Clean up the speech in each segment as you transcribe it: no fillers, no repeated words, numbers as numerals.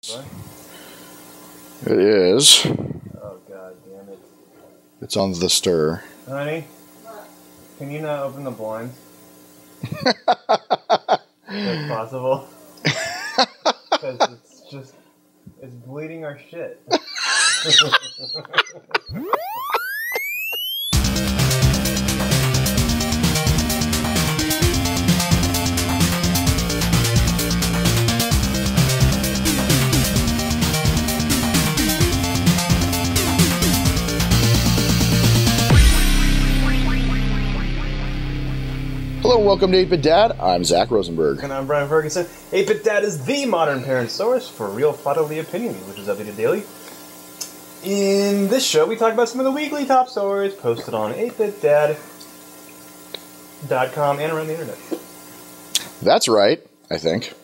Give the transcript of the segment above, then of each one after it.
It is. Oh, god damn it. It's on the stir. Honey, can you not open the blinds? If possible. Because it's bleeding our shit. Hello and welcome to 8-Bit Dad. I'm Zach Rosenberg. And I'm Brian Ferguson. 8-Bit Dad is the modern parent source for real fatherly opinions, which is updated daily. In this show, we talk about some of the weekly top stories posted on 8bitdad.com and around the internet. That's right, I think.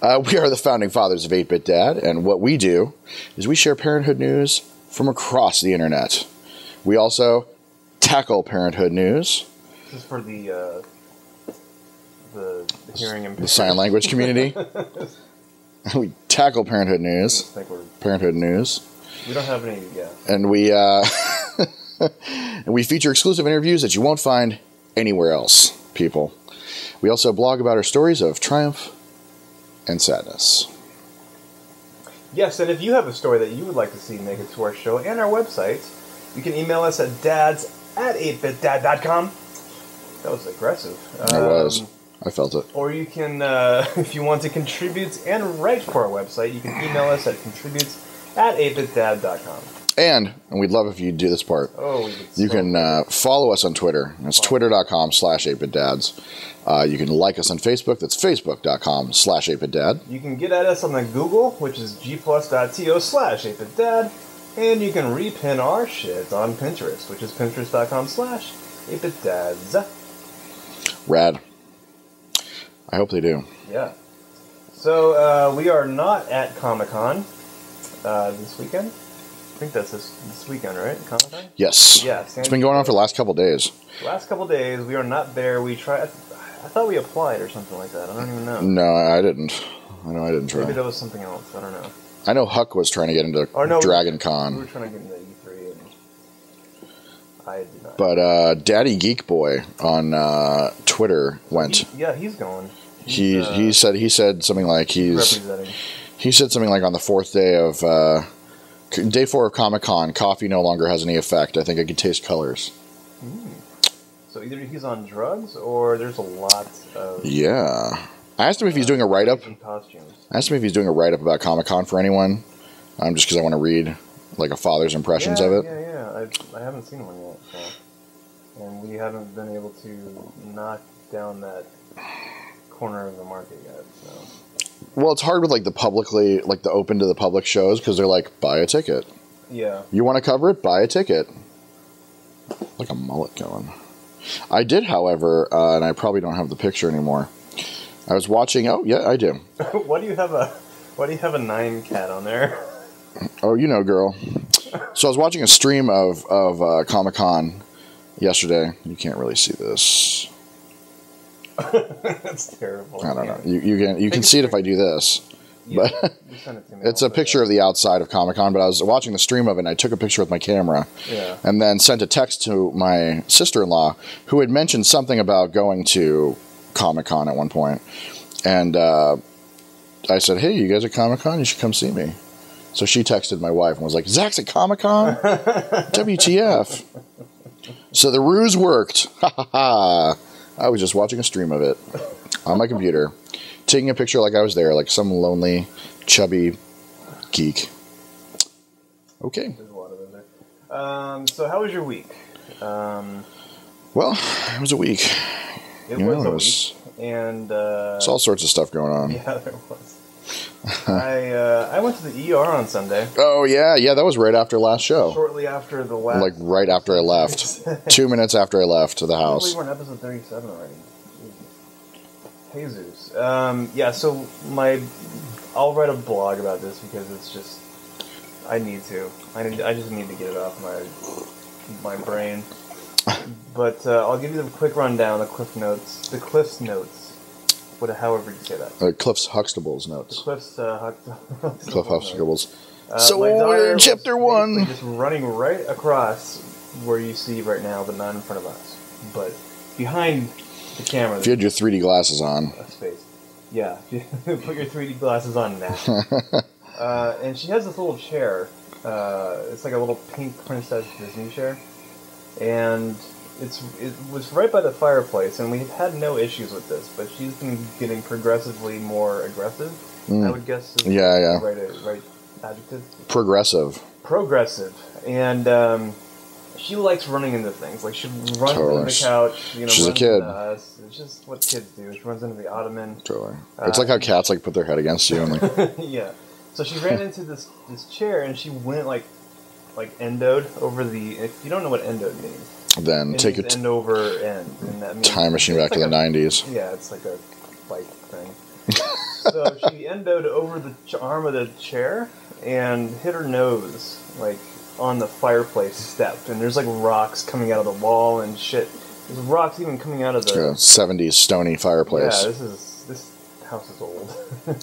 We are the founding fathers of 8-Bit Dad, and what we do is we share parenthood news from across the internet. We also tackle parenthood news. This is for the hearing impaired. The sign language community. We tackle parenthood news. Parenthood news. We don't have any yet. And we feature exclusive interviews that you won't find anywhere else, people. We also blog about our stories of triumph and sadness. Yes, and if you have a story that you would like to see make it to our show and our website, you can email us at dads@8bitdad.com. That was aggressive. It was. I felt it. Or you can, if you want to contribute and write for our website, you can email us at contributes@8bitdad.com. And we'd love if you do this part. Oh, you can follow us on Twitter. It's twitter.com/8bitdads. You can like us on Facebook. That's facebook.com/8bitdad. You can get at us on the Google, which is gplus.to/8bitdad. And you can repin our shit on Pinterest, which is pinterest.com/8bitdads. Rad. I hope they do. Yeah. So, we are not at Comic-Con this weekend. I think that's this weekend, right? Comic-Con? Yes. Yeah. It's been going on for the last couple days. Last couple days, we are not there. We tried. I thought we applied or something like that. I don't even know. No, I didn't. I know I didn't try. Maybe that was something else. I don't know. I know Huck was trying to get into Dragon Con. We were trying to get into E3, and I did not. But Daddy Geek Boy on Twitter went. He's going. He said something like he said something like on the fourth day of day 4 of Comic-Con, coffee no longer has any effect. I think I could taste colors. So either he's on drugs or there's a lot of... Yeah. I asked him if he's doing a write-up. I asked him if he's doing a write-up about Comic-Con for anyone, just because I want to read like a father's impressions of it. Yeah. I haven't seen one yet, so. And we haven't been able to knock down that corner of the market yet, so... Well, it's hard with like the open to the public shows because they're like, buy a ticket. Yeah. You want to cover it? Buy a ticket. Like a mullet going. I did, however, and I probably don't have the picture anymore. I was watching. Oh, yeah, I do. Why do you have a 9 cat on there? Oh, you know, girl. So I was watching a stream of Comic-Con yesterday. You can't really see this. That's terrible. I don't know. You can see it if I do this. Yeah, but it's a picture of the outside of Comic-Con, but I was watching the stream of it, and I took a picture with my camera, and then sent a text to my sister-in-law, who had mentioned something about going to Comic-Con at one point, and I said, hey, you guys at Comic-Con? You should come see me. So she texted my wife and was like, Zach's at Comic-Con? WTF. So the ruse worked. Ha ha ha. I was just watching a stream of it on my computer, taking a picture like I was there, like some lonely, chubby geek. Okay. There's a lot of those there. So how was your week? Well, it was a week. It was a week. And there's all sorts of stuff going on. Yeah, there was. I went to the ER on Sunday. Oh, yeah, that was right after last show. Shortly after the last... Like, right after I left. 2 minutes after I left the house. We're on episode 37 already. Jesus. Yeah, so I'll write a blog about this because it's just... I need to. I just need to get it off my brain. But I'll give you the quick rundown, the Cliff Notes. however you say that. Cliff's Huxtable's notes. Cliff Huxtable's. So we're in chapter 1. Just running right across where you see right now, but not in front of us. But behind the camera. If you had your 3D glasses on. A space. Yeah, put your 3D glasses on now. And she has this little chair. It's like a little pink princess Disney chair. And it was right by the fireplace, and we've had no issues with this, but she's been getting progressively more aggressive, I would guess is the right adjective. Progressive. And she likes running into things. Like, she runs into the couch, she's a kid. Us. It's just what kids do. She runs into the ottoman. Totally. It's like how cats like put their head against you. And like yeah. So she ran into this chair, and she went like endoed over the... If you don't know what endoed means... Then it take your end over end. And that means time machine back to the 90s. Yeah, it's like a bike thing. So she endoed over the arm of the chair and hit her nose, like, on the fireplace step. And there's, like, rocks coming out of the wall and shit. There's rocks even coming out of the... 70s stony fireplace. Yeah, this house is old.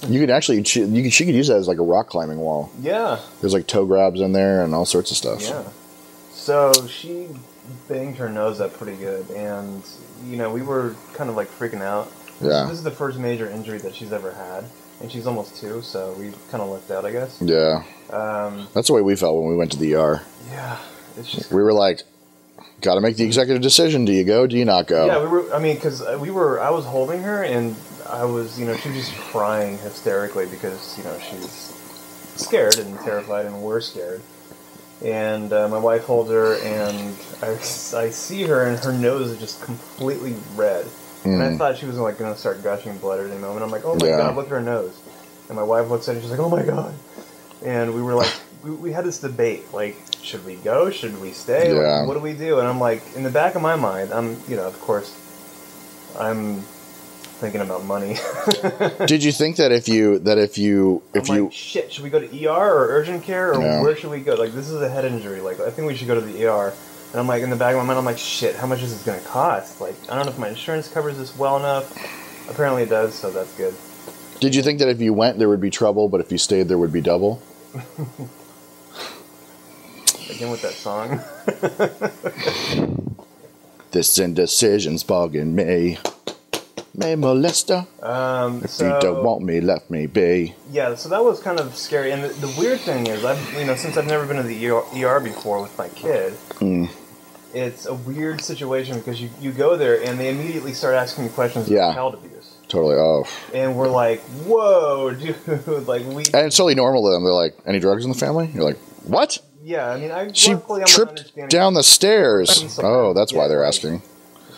You could actually... She could use that as, like, a rock climbing wall. Yeah. There's, like, toe grabs in there and all sorts of stuff. Yeah. So she banged her nose up pretty good, and, you know, we were kind of, like, freaking out. Yeah. This is the first major injury that she's ever had, and she's almost 2, so we kind of lucked out, I guess. Yeah. That's the way we felt when we went to the ER. Yeah. It's just... We were like, got to make the executive decision. Do you go? Do you not go? Yeah, we were, I mean, because I was holding her, and I was, you know, she was just crying hysterically because, you know, she's scared and terrified, and we're scared. And my wife holds her, and I see her, and her nose is just completely red. And I thought she was like going to start gushing blood at any moment. I'm like, oh my god, look at her nose. And my wife looks at it, and she's like, oh my god. And we were like, we had this debate, like, should we go? Should we stay? Yeah. Like, what do we do? And I'm like, in the back of my mind, you know, of course, I'm thinking about money. Did you think that if you like, shit, should we go to ER or urgent care, or where should we go? Like, this is a head injury. Like, I think we should go to the ER. And I'm like, in the back of my mind, I'm like, shit, how much is this going to cost? Like, I don't know if my insurance covers this well enough. Apparently it does, so that's good. Did you think that if you went, there would be trouble, but if you stayed, there would be double? Again with that song. This indecision's bugging me. Me molester. If you don't want me, let me be. Yeah, so that was kind of scary. And the weird thing is, since I've never been to the ER before with my kid, it's a weird situation because you go there and they immediately start asking you questions about child abuse. Totally. Oh. And we're like, whoa, dude, like we. And it's totally normal to them. They're like, any drugs in the family? You're like, what? Yeah, I mean, she tripped down the stairs. Oh, that's why they're asking.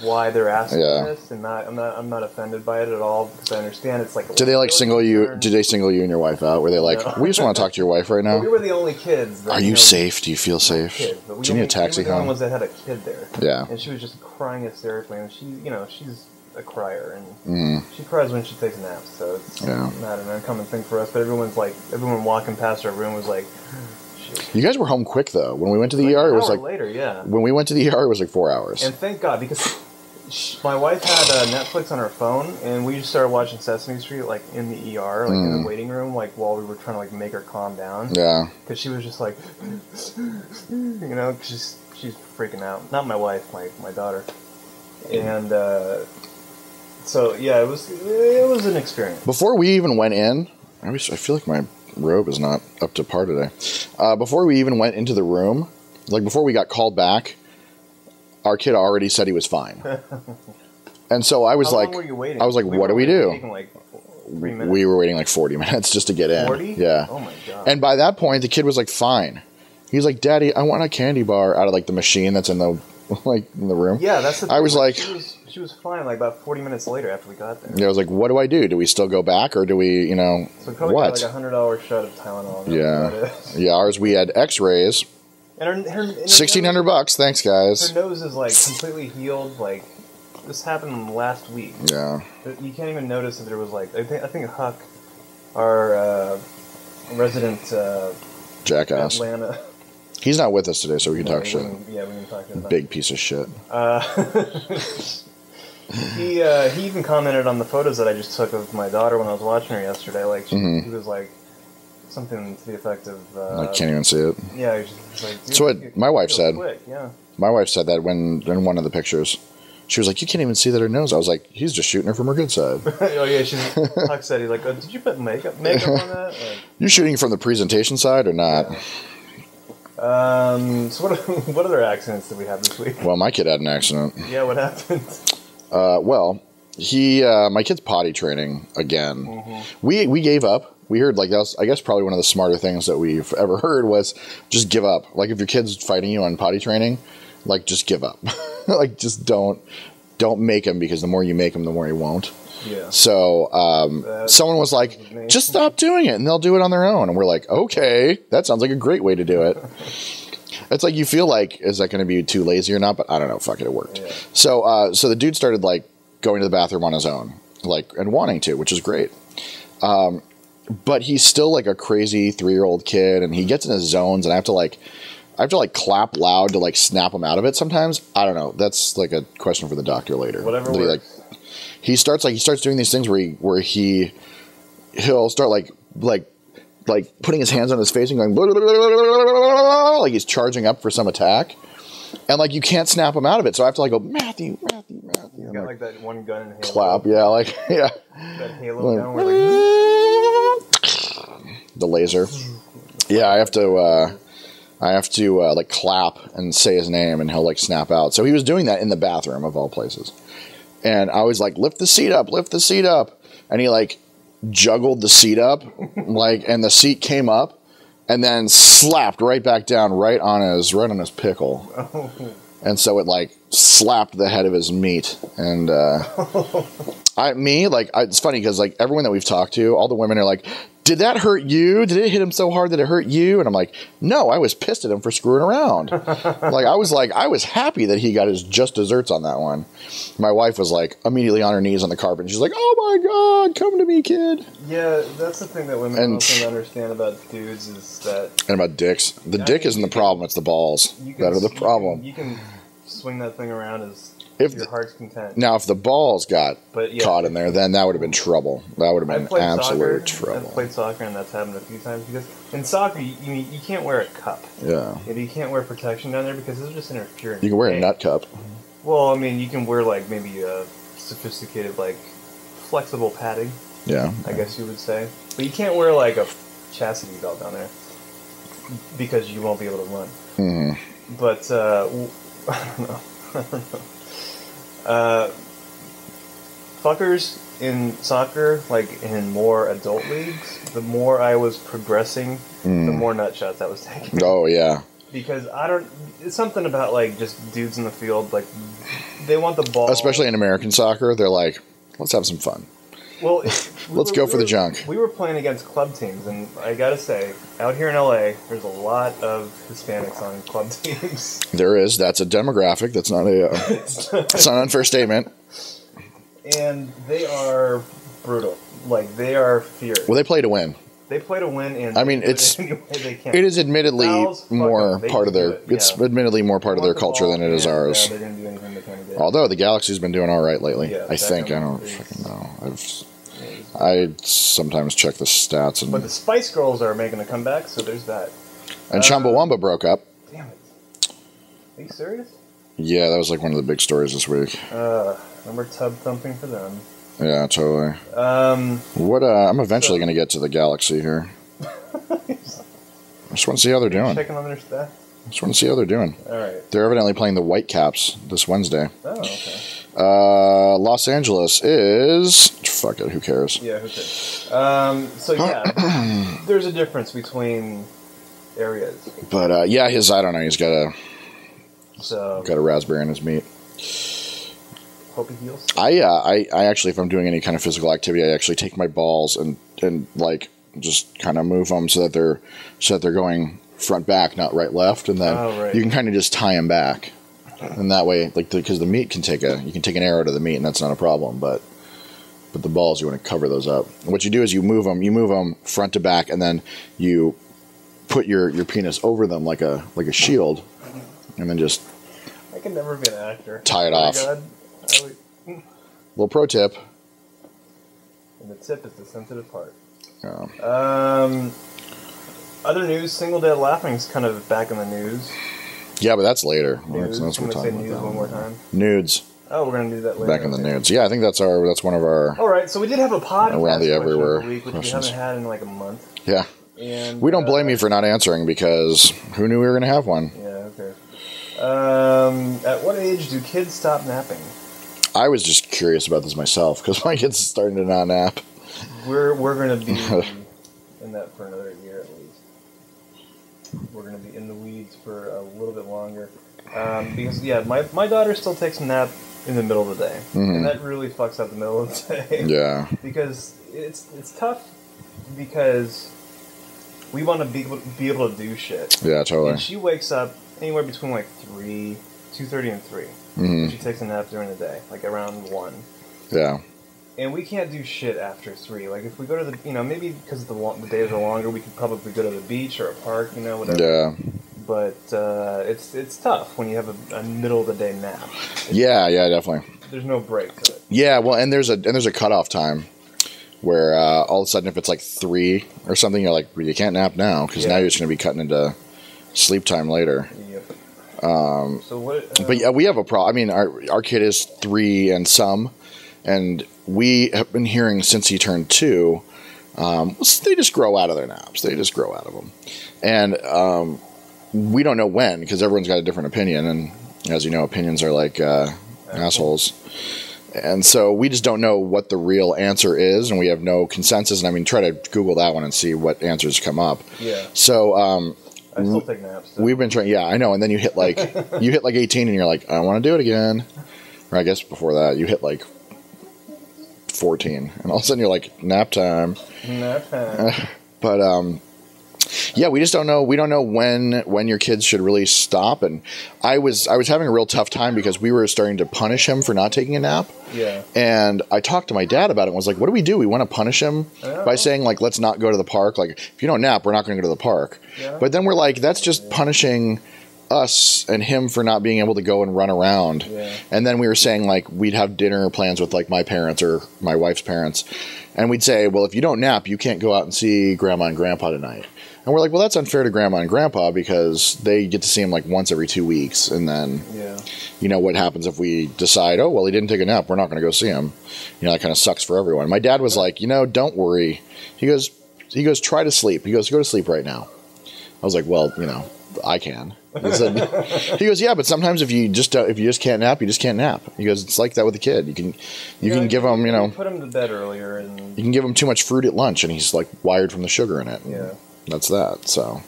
Why they're asking this, and I'm not offended by it at all because I understand it's like. Did they like single you? Did they single you and your wife out? Were they like, we just want to talk to your wife right now? Well, we were the only kids. That, Are you safe? Do you feel safe? Do you need a taxi home? We were the only home? ones that had a kid there. Yeah. And she was just crying hysterically, and she's a crier, and she cries when she takes naps, so it's not an uncommon thing for us. But everyone walking past our room was like. You guys were home quick though. When we went to the ER, it was like later. Yeah. When we went to the ER, it was like 4 hours. And thank God, because my wife had Netflix on her phone, and we just started watching Sesame Street like in the ER, like in the waiting room, like while we were trying to like make her calm down. Yeah. Because she was just like, you know, she's freaking out. Not my wife, my daughter. And so yeah, it was an experience. Before we even went in, I feel like my robe is not up to par today. Before we even went into the room, like before we got called back, our kid already said he was fine. And so I was like, how long were you waiting? I was like, what do we do? Like 3 minutes? We were waiting like 40 minutes just to get in. 40? Yeah. Oh my god. And by that point, the kid was like fine. He's like, Daddy, I want a candy bar out of like the machine that's in the in the room. Yeah, that's the thing. I was like, she was fine like about 40 minutes later after we got there. Yeah, I was like, what do I do? Do we still go back or do we, So we probably got like $100 shot of Tylenol. Yeah. Yeah, ours we had X-rays. And her $1,600. Thanks, guys. Her nose is like completely healed. Like this happened last week. Yeah. You can't even notice that there was like I think Huck, our resident jackass, Atlanta. He's not with us today, so we can talk shit. We can talk shit. Big piece of shit. He even commented on the photos that I just took of my daughter when I was watching her yesterday. Like, he was like, something to the effect of... I can't even see it. Yeah, he's like... That's what my wife said. Quick, yeah. My wife said that when in one of the pictures. She was like, you can't even see that her nose. I was like, he's just shooting her from her good side. Oh, yeah, Huck said, he's like, oh, did you put makeup on that? Like, you shooting from the presentation side or not? Yeah. So what other accidents did we have this week? Well, my kid had an accident. Yeah, what happened? Well, my kid's potty training again. We gave up. We heard, like, that was, I guess, probably one of the smarter things that we've ever heard was just give up. Like, if your kid's fighting you on potty training, like, just give up. Like, just don't make him, because the more you make him, the more he won't. Yeah. So someone was like, just stop doing it, and they'll do it on their own. And we're like, okay, that sounds like a great way to do it. It's like you feel like, is that going to be too lazy or not? But I don't know. Fuck it, it worked. Yeah. So the dude started, like, going to the bathroom on his own, like, and wanting to, which is great. But he's still, like, a crazy 3-year-old kid, and he gets in his zones, and I have to clap loud to, like, snap him out of it sometimes. I don't know. That's, like, a question for the doctor later. Whatever works. He starts doing these things where he'll start like putting his hands on his face and going like he's charging up for some attack, and like you can't snap him out of it. So I have to like go Matthew. He's got like that one gun in Halo. Clap, yeah, like yeah. That Halo gun where like the laser. Yeah, I have to like clap and say his name, and he'll like snap out. So he was doing that in the bathroom of all places. And I was like, lift the seat up. And he like juggled the seat up, like, and the seat came up and then slapped right back down right on his pickle. Oh. And so it like slapped the head of his meat. And it's funny because like everyone that we've talked to, all the women are like, did that hurt you? Did it hit him so hard that it hurt you? And I'm like, no, I was pissed at him for screwing around. I was happy that he got his just desserts on that one. My wife was like immediately on her knees on the carpet. And she's like, oh my God, come to me, kid. Yeah, that's the thing that women don't seem to understand about dudes is that... And about dicks. The dick isn't the problem, it's the balls that are the problem. You can swing that thing around as... If your heart's content. Now, if the balls got caught in there, then that would have been trouble. That would have been absolute trouble. I've played soccer, and that's happened a few times. Because in soccer, you can't wear a cup. Yeah. You can't wear protection down there because it'll just interfere. You can wear a nut cup. Well, I mean, you can wear, like, maybe a sophisticated, like, flexible padding. Yeah. I guess you would say. But you can't wear, like, a chastity belt down there because you won't be able to run. Mm-hmm. But, I don't know. Fuckers in soccer, like in more adult leagues, the more I was progressing, the more nut shots I was taking. Oh, yeah. Because it's something about like just dudes in the field, like they want the ball. Especially in American soccer, they're like, let's have some fun. Well, let's go for the junk. We were playing against club teams, and I gotta say, out here in LA, there's a lot of Hispanics on club teams. There is. That's a demographic. That's not it's not an unfair statement. And they are brutal. Like, they are fierce. Well, they play to win. They play to win, and I mean, it is admittedly more part of their. It's admittedly more part of their culture than it is ours. They're gonna do anything they can to get. Although the Galaxy's been doing all right lately, Yeah, I think. I don't fucking know. I sometimes check the stats, but the Spice Girls are making a comeback, so there's that. And Chumbawamba broke up. Damn it! Are you serious? Yeah, that was like one of the big stories this week. Remember tub thumping for them. Yeah, totally. I'm eventually going to get to the Galaxy here. I just want to see how they're doing. Checking on their stats? I just want to see how they're doing. All right. They're evidently playing the Whitecaps this Wednesday. Oh, okay. Los Angeles is... Fuck it, who cares? Yeah, who cares? So, yeah, there's a difference between areas. But, I don't know, he's got a raspberry in his meat. Hope he heals. I actually, if I'm doing any kind of physical activity, I actually take my balls and like just kind of move them so that they're going front back, not right left, and then you can kind of just tie them back, and that way, like because the meat you can take an arrow to the meat, and that's not a problem, but the balls you want to cover those up. And what you do is you move them front to back, and then you put your penis over them like a shield, and then just I can never be an actor. Tie it off. God. Little pro tip. And the tip is the sensitive part. Yeah. Other news, Single Dad Laughing's kind of back in the news. Yeah, but that's later. News. That's I'm going to say news one more time. Nudes. Oh, we're going to do that later. Back in the nudes. Yeah, I think that's one of our... All right, so we did have a podcast around the everywhere week, which questions. we haven't had in like a month. Yeah. And we don't blame you for not answering because who knew we were going to have one? Yeah, okay. At what age do kids stop napping? I was just curious about this myself because my kid's starting to not nap. We're going to be in that for another year at least. We're going to be in the weeds for a little bit longer. Because, yeah, my daughter still takes a nap in the middle of the day. Mm-hmm. And that really fucks up the middle of the day. Yeah. Because it's tough because we want to be able to do shit. Yeah, totally. And she wakes up anywhere between like 2:30 and 3. Mm-hmm. She takes a nap during the day, like around 1. Yeah. And we can't do shit after 3. Like if we go to the, maybe because the days are longer, we could probably go to the beach or a park, whatever. Yeah. But it's tough when you have a middle of the day nap. Yeah, definitely. There's no break to it. Yeah, well, and there's a cutoff time where all of a sudden if it's like 3 or something, you're like, well, you can't nap now because now you're just going to be cutting into sleep time later. Yep. So what? But yeah, we have a problem. I mean, our kid is 3 and some, and we have been hearing since he turned 2, they just grow out of their naps. They just grow out of them, and we don't know when because everyone's got a different opinion, and as you know, opinions are like assholes. And so we just don't know what the real answer is, and we have no consensus. And I mean, try to Google that one and see what answers come up. Yeah. So I still take naps. So. We've been trying. Yeah, I know. And then you hit like 18, and you're like, I want to do it again. Or I guess before that, you hit like 14, and all of a sudden you're like, nap time. Nap time. But yeah, we just don't know. We don't know when your kids should really stop. And I was having a real tough time because we were starting to punish him for not taking a nap. Yeah. And I talked to my dad about it and was like, what do we do? We want to punish him by saying like, let's not go to the park. Like if you don't nap, we're not going to go to the park. Yeah. But then we're like, that's just punishing us and him for not being able to go and run around. Yeah. And then we were saying like we'd have dinner plans with like my parents or my wife's parents. And we'd say, well, if you don't nap, you can't go out and see grandma and grandpa tonight. And we're like, well, that's unfair to grandma and grandpa because they get to see him like once every 2 weeks. And then, what happens if we decide, oh, well, he didn't take a nap. We're not going to go see him. That kind of sucks for everyone. My dad was like, don't worry. He goes, try to sleep. He goes, go to sleep right now. I was like, well, I can. He goes, yeah, but sometimes if you just can't nap, you just can't nap. He goes, it's like that with a kid. You can give him, put him to bed earlier, and you can give him too much fruit at lunch, and he's like wired from the sugar in it. Yeah, that's that. So,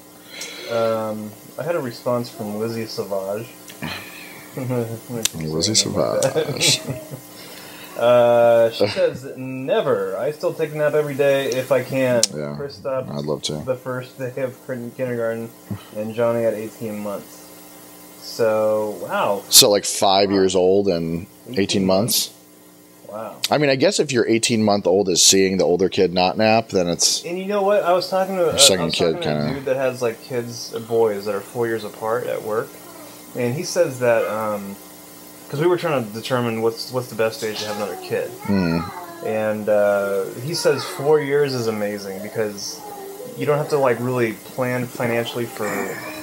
I had a response from Lizzie Savage. Lizzie Savage. She says, never. I still take a nap every day if I can. Yeah, Kristoff, I'd love to. The first day of kindergarten, and Johnny at 18 months. So, wow. So like 5 years old and 18 months? Wow. I mean, I guess if your 18-month-old is seeing the older kid not nap, then it's... And you know what? I was talking to a kinda... dude that has like boys that are 4 years apart at work. And he says that... because we were trying to determine what's the best age to have another kid. And he says 4 years is amazing because you don't have to like really plan financially for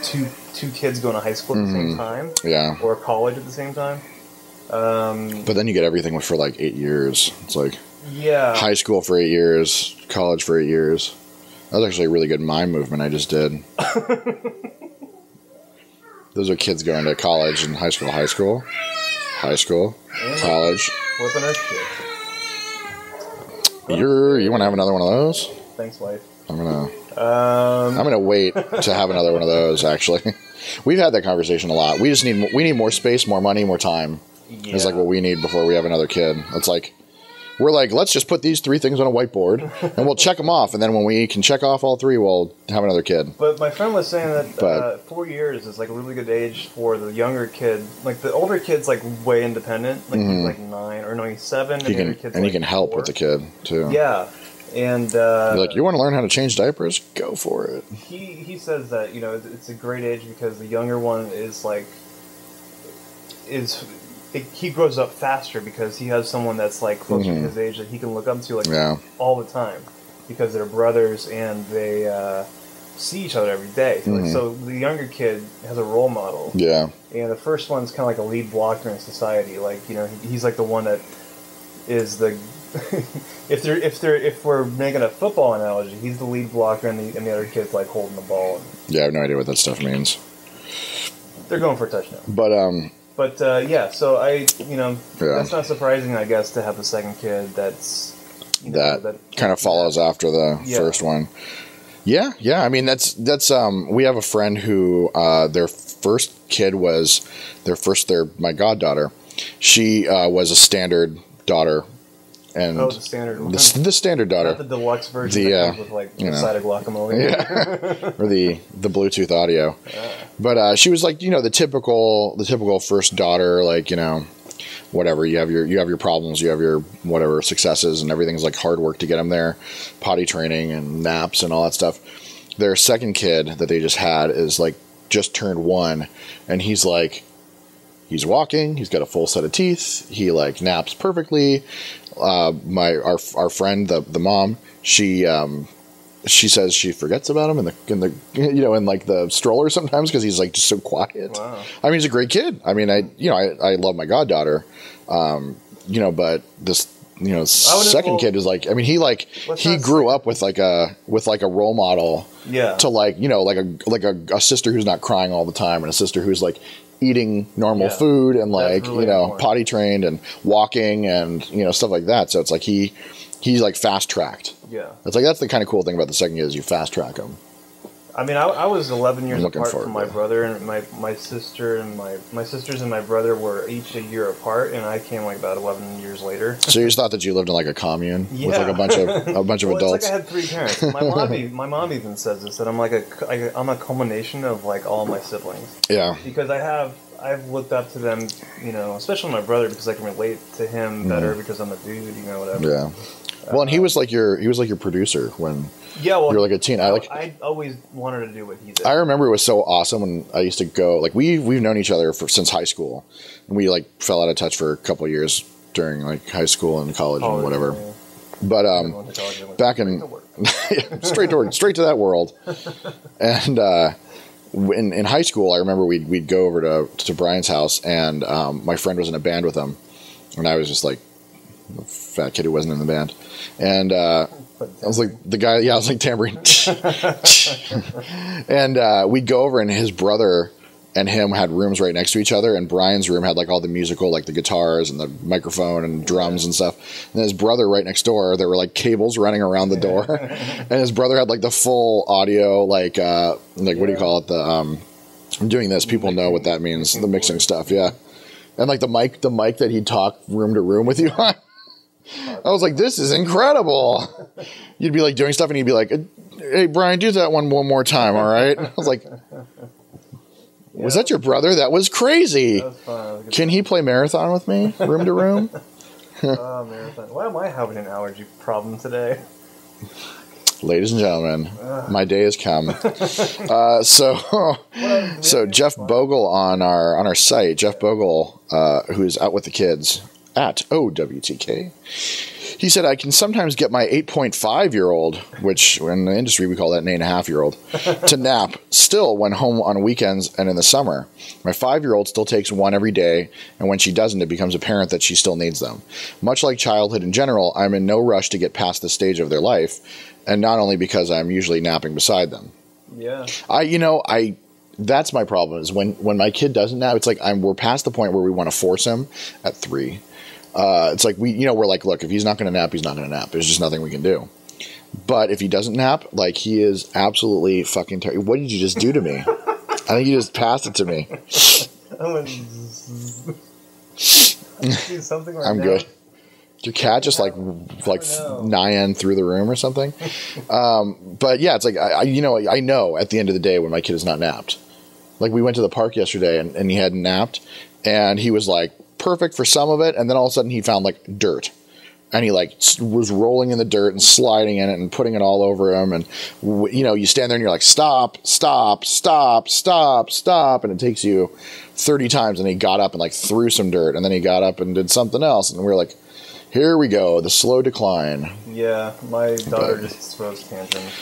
two kids going to high school at the same time. Yeah. Or college at the same time. But then you get everything for like 8 years. It's like high school for 8 years, college for 8 years. That was actually a really good mime movement I just did. Those are kids going to college and high school, college. Flipping our shit. You want to have another one of those? Thanks, wife. I'm gonna wait to have another one of those. Actually, we've had that conversation a lot. We need more space, more money, more time. Yeah. Is like what we need before we have another kid. It's like we're like, let's just put these 3 things on a whiteboard and we'll check them off, and then when we can check off all 3, we'll have another kid. But my friend was saying that 4 years is like a really good age for the younger kid. Like the older kid's like way independent. Like he's like 9 or no, he's 7. He can help 4. With the kid too. Yeah. And you're like, you want to learn how to change diapers? Go for it. He says that it's a great age because the younger one is he grows up faster because he has someone that's like closer to his age that he can look up to all the time, because they're brothers and they see each other every day. So the younger kid has a role model. Yeah. And the first one's kind of like a lead blocker in society. Like, you know, he's like the one that is the if we're making a football analogy, he's the lead blocker and the other kid's like holding the ball. Yeah, I have no idea what that stuff means. They're going for a touchdown. But yeah, so that's not surprising, I guess, to have the second kid that's that kind of follows after the first one. Yeah. I mean, that's we have a friend who their first kid was my goddaughter. She was a standard daughter. And the standard one. The standard daughter. Not the deluxe version that comes with like a side of guacamole. Yeah. Or the Bluetooth audio. But she was like, the typical first daughter, like, whatever, you have your problems, you have your whatever successes, and everything's like hard work to get them there, potty training and naps and all that stuff. Their second kid that they just had is like just turned 1, and he's like, he's walking, he's got a full set of teeth, he like naps perfectly. Our friend, the mom, she says she forgets about him in like the stroller sometimes because he's like just so quiet. Wow. I mean, he's a great kid. I mean, I love my goddaughter, but this second kid is like, I mean, he grew up with like a role model. Yeah. To like a sister who's not crying all the time, and a sister who's like eating normal food and like really potty trained and walking and stuff like that. So it's like he's like fast tracked. Yeah. It's like that's the kind of cool thing about the second kid is you fast track him. I mean, I was 11 years apart from my brother, and my sister and my sisters and my brother were each a year apart, and I came like about 11 years later. So you just thought that you lived in like a commune with like a bunch of adults. It's like I had 3 parents. My mom even says this, that I'm I'm a culmination of like all my siblings. Yeah. Because I've looked up to them, especially my brother, because I can relate to him better because I'm a dude, whatever. Yeah. Well, and he was like your producer when you were like a teen. I always wanted to do what he did. I remember it was so awesome when I used to go. Like we've known each other since high school, and we like fell out of touch for a couple of years during like high school and college and whatever. Yeah. But back in straight to that world, and in high school, I remember we'd go over to Brian's house, and my friend was in a band with him, and I was just like a fat kid who wasn't in the band. And I was like the guy, I was like tambourine. And we'd go over, and his brother and him had rooms right next to each other, and Brian's room had like all the musical, like the guitars and the microphone and drums and stuff. And his brother right next door, there were like cables running around the door. And his brother had like the full audio, like what do you call it? I'm doing this, people know what that means, the mixing stuff, yeah. And like the mic that he'd talk room to room with you on. I was like, this is incredible. You'd be like doing stuff, and he'd be like, hey, Brian, do that one more time, all right? I was like, was that your brother? That was crazy. That was fun. Can he play marathon with me, room to room? Marathon. Why am I having an allergy problem today? Ladies and gentlemen, my day has come. So Jeff Bogle on our site, Jeff Bogle, who's out with the kids at OWTK, he said, I can sometimes get my 8.5-year-old, which in the industry we call that an 8.5-year-old, to nap still when home on weekends and in the summer. My 5-year-old still takes one every day, and when she doesn't, it becomes apparent that she still needs them. Much like childhood in general, I'm in no rush to get past this stage of their life, and not only because I'm usually napping beside them. Yeah. That's my problem, is when my kid doesn't nap, it's like we're past the point where we want to force him at 3. It's like we're like, look, if he's not going to nap, he's not going to nap. There's just nothing we can do. But if he doesn't nap, like, he is absolutely fucking terrible. What did you just do to me? I think you just passed it to me. Something right I'm now. good. Your cat just like Nyan through the room or something. But yeah, it's like I know at the end of the day when my kid is not napped. Like, we went to the park yesterday and he hadn't napped, and he was like perfect for some of it, and then all of a sudden he found like dirt, and he like was rolling in the dirt and sliding in it and putting it all over him. And you know, you stand there and you're like, stop, stop, stop, stop, stop, and it takes you 30 times. And he got up and like threw some dirt, and then he got up and did something else, and we were like, here we go, the slow decline. Yeah, my daughter just throws tantrums.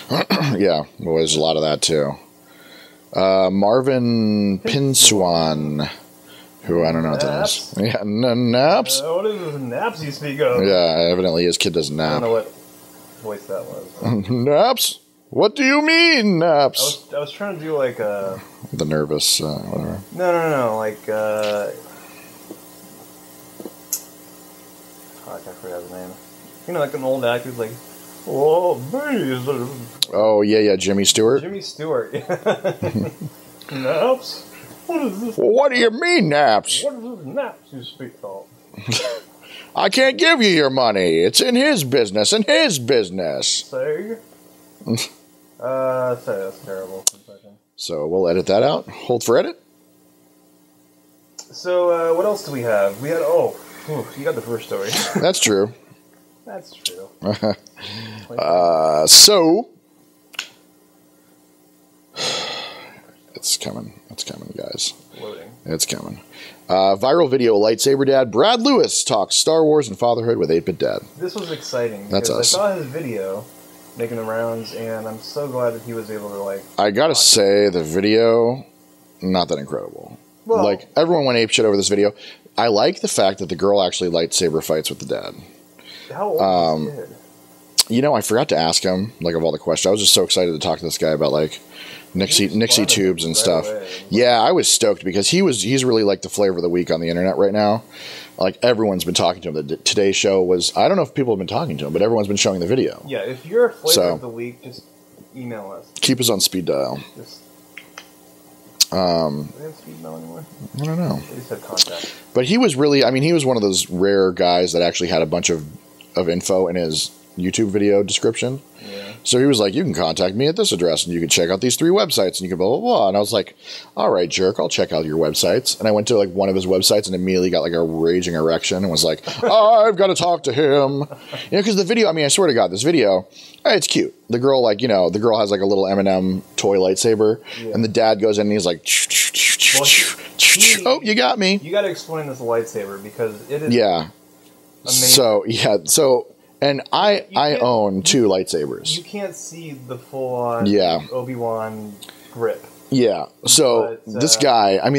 Yeah, well, there's a lot of that too. Marvin Pinswan, who I don't know what that is. Yeah, naps. What is this naps you speak of? Yeah, evidently his kid doesn't nap. I don't know what voice that was. Naps? What do you mean, naps? I was trying to do like a... The nervous, whatever. No, like, fuck, I forgot his name. You know, like an old actor who's like, oh, bees. Oh, yeah, Jimmy Stewart? Jimmy Stewart. Naps? What is this? Well, what do you mean, naps? What is this naps you speak of? I can't give you your money. It's in his business, Say? Sorry, that's terrible. So we'll edit that out. Hold for edit. So, what else do we have? We had, you got the first story. That's true. That's true. So it's coming, guys. Loading. It's coming. Viral video, Lightsaber Dad Brad Lewis talks Star Wars and fatherhood with 8-Bit Dad. This was exciting. That's us. I saw his video making the rounds, and I'm so glad that he was able to, like... I gotta say, the video, not that incredible. Well, like, everyone went apeshit over this video. I like the fact that the girl actually lightsaber fights with the dad. How old is this kid? You know, I forgot to ask him, like, of all the questions. I was just so excited to talk to this guy about, like, Nixie tubes and stuff. Yeah, I was stoked because he's really like the flavor of the week on the internet right now. Like, everyone's been talking to him. The Today Show was, I don't know if people have been talking to him, but everyone's been showing the video. Yeah, if you're a flavor of the week, just email us. Keep us on speed dial. Do they have speed dial anymore? I don't know. They just have contact. But he was really, I mean, he was one of those rare guys that actually had a bunch of info in his YouTube video description. Yeah. So he was like, you can contact me at this address, and you can check out these 3 websites, and you can blah, blah, blah. And I was like, all right, jerk, I'll check out your websites. And I went to, like, one of his websites and immediately got, like, a raging erection and was like, I've got to talk to him. You know, because the video, I mean, I swear to God, this video, it's cute. The girl, like, you know, the girl has, like, a little M&M toy lightsaber, and the dad goes in and he's like, oh, you got me. You got to explain this lightsaber because it is amazing. And I own 2 lightsabers. You can't see the full-on Obi-Wan grip. Yeah. So this guy, I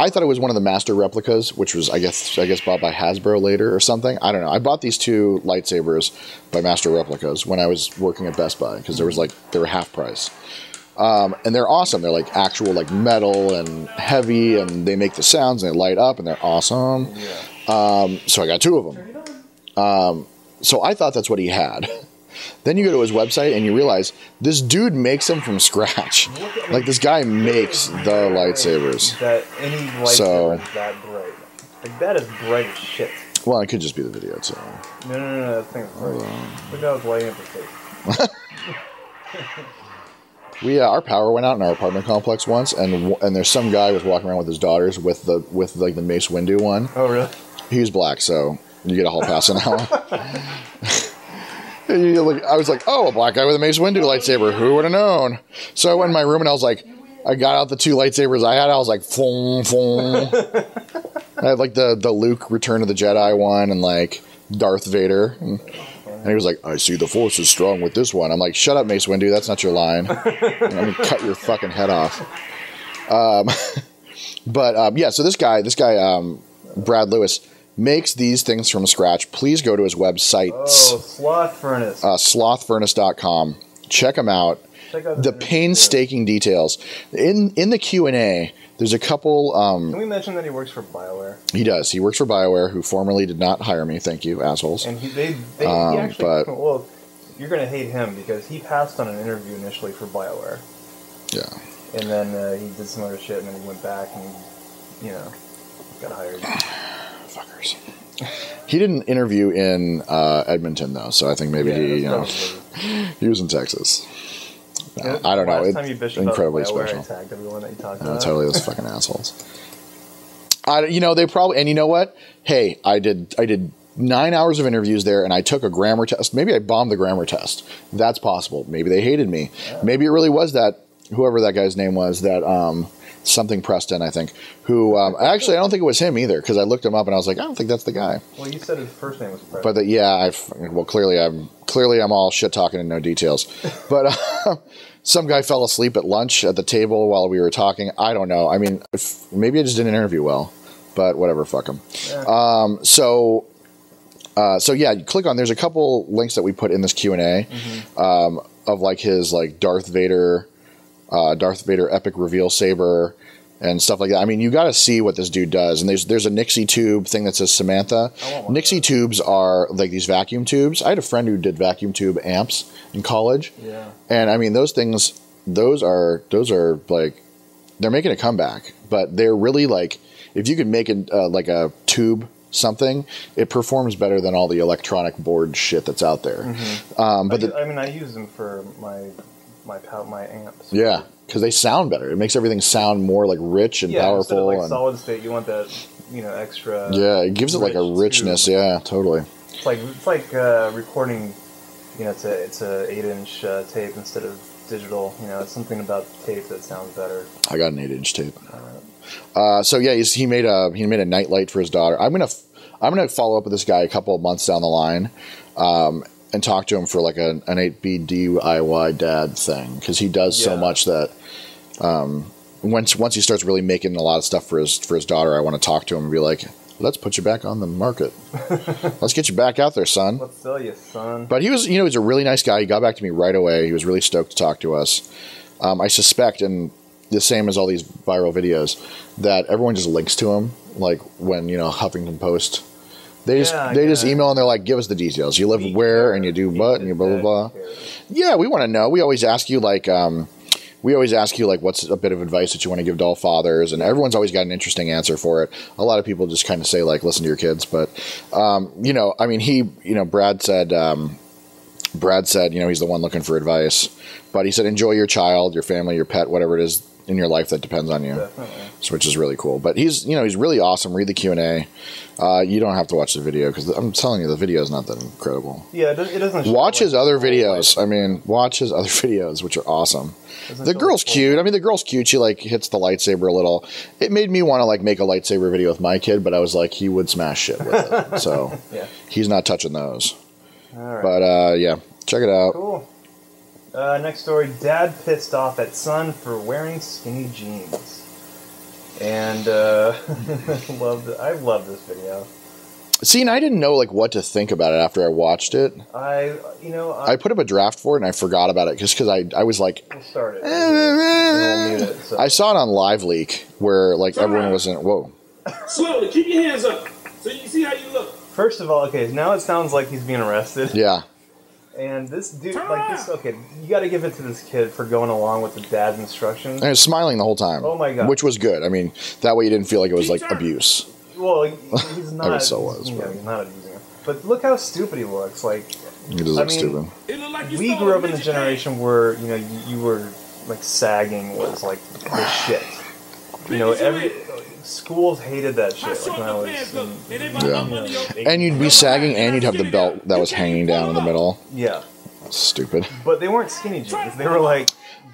thought it was one of the master replicas, which was I guess bought by Hasbro later or something. I don't know. I bought these 2 lightsabers by master replicas when I was working at Best Buy because they were half price. And they're awesome. They're like actual like metal and heavy, and they make the sounds and they light up and they're awesome. Yeah. So I got 2 of them. So I thought that's what he had. Then you go to his website and you realize this dude makes them from scratch. Like, this guy makes the lightsabers. That any lightsaber is that bright. Like, that is bright as shit. Well, it could just be the video, too. No, that thing's bright. Look how it's lighting up his face. Our power went out in our apartment complex once, and there's some guy who was walking around with his daughters with the Mace Windu one. Oh, really? He was black, so you get a hall pass on that one. I was like, oh, a black guy with a Mace Windu lightsaber. Who would have known? So I went in my room and I was like, I got out the 2 lightsabers I had. I was like, fong, fong. I had like the Luke Return of the Jedi one and like Darth Vader. And he was like, I see the Force is strong with this one. I'm like, shut up, Mace Windu. That's not your line. I'm going to cut your fucking head off. So this guy, Brad Lewis, makes these things from scratch. Please go to his website. Oh, Sloth Furnace. Slothfurnace.com. Check him out. Check out the painstaking details. In the Q&A, there's a couple... Can we mention that he works for BioWare? He does. He works for BioWare, who formerly did not hire me. Thank you, assholes. And he actually... Well, you're going to hate him because he passed on an interview initially for BioWare. Yeah. And then he did some other shit, and then he went back and, got hired. Fuckers. He didn't interview in Edmonton, though, so I think maybe he was in Texas. I don't know. It's incredibly special. I tagged everyone that you talked about. Totally those fucking assholes. They probably, and you know what? Hey, I did 9 hours of interviews there, and I took a grammar test. Maybe I bombed the grammar test. That's possible. Maybe they hated me. Yeah. Maybe it really was that, whoever that guy's name was, that something Preston, I think, who, actually, I don't think it was him either, because I looked him up and I was like, I don't think that's the guy. Well, you said his first name was Preston. But well, clearly I'm all shit talking and no details. But some guy fell asleep at lunch at the table while we were talking. I don't know. I mean, maybe I just didn't interview well, but whatever, fuck him. Yeah. So yeah, you click on, there's a couple links that we put in this Q&A, of like his like Darth Vader epic reveal saber and stuff like that. I mean, you got to see what this dude does. And there's a Nixie tube thing that says Samantha. Nixie tubes are like these vacuum tubes. I had a friend who did vacuum tube amps in college. Yeah. And I mean, those things, those are like, they're making a comeback, but they're really like, if you could make like a tube something, it performs better than all the electronic board shit that's out there. But I use them for my amps. Yeah, because they sound better. It makes everything sound more like rich and powerful. Instead of like solid state, you want that extra. Yeah, it gives it like a richness. Tube. Yeah, totally. It's like recording. It's a 8-inch tape instead of digital. It's something about tape that sounds better. I got an 8-inch tape. So yeah, he made a nightlight for his daughter. I'm gonna follow up with this guy a couple of months down the line, and talk to him for like an 8B DIY dad thing, because he does so much that once he starts really making a lot of stuff for his daughter, I want to talk to him and be like, let's put you back on the market. Let's get you back out there, son. Let's sell you, son. But he was he's a really nice guy. He got back to me right away. He was really stoked to talk to us. I suspect, and the same as all these viral videos, that everyone just links to him, like when Huffington Post. They just email and they're like, give us the details. You live where and you do what and you blah blah blah. Yeah, we want to know. We always ask you like what's a bit of advice that you want to give to all fathers, and everyone's always got an interesting answer for it. A lot of people just kind of say like, listen to your kids, but I mean, Brad said he's the one looking for advice, but he said enjoy your child, your family, your pet, whatever it is in your life that depends on you. Definitely. Which is really cool. But he's really awesome. Read the Q&A. You don't have to watch the video, because I'm telling you, the video is not that incredible. Yeah, it doesn't. Watch his other videos. I mean, watch his other videos, which are awesome. The girl's cute. I mean, the girl's cute. She like hits the lightsaber a little. It made me want to like make a lightsaber video with my kid, but I was like, he would smash shit with it. So yeah. He's not touching those. All right. But yeah, check it out. Cool. Next story, dad pissed off at son for wearing skinny jeans. And I love this video. See, and I didn't know like what to think about it after I watched it. I put up a draft for it and I forgot about it just because I was like, we'll start it. We'll mute it, so. I saw it on Live Leak where like everyone wasn't. Whoa. Slowly, keep your hands up so you can see how you look. First of all, okay, now it sounds like he's being arrested. Yeah. And this dude, okay, you got to give it to this kid for going along with the dad's instructions. And he was smiling the whole time. Oh my god, which was good. I mean, that way you didn't feel like it was like abuse. Well, he's not. I guess so was. He's not abusing him. But look how stupid he looks. Like, he does look stupid. We grew up in the generation where you were like sagging was like the shit. Schools hated that shit. Like when I was and you'd be sagging and you'd have the belt that was hanging down in the middle. Yeah. Stupid. But they weren't skinny jeans. They were like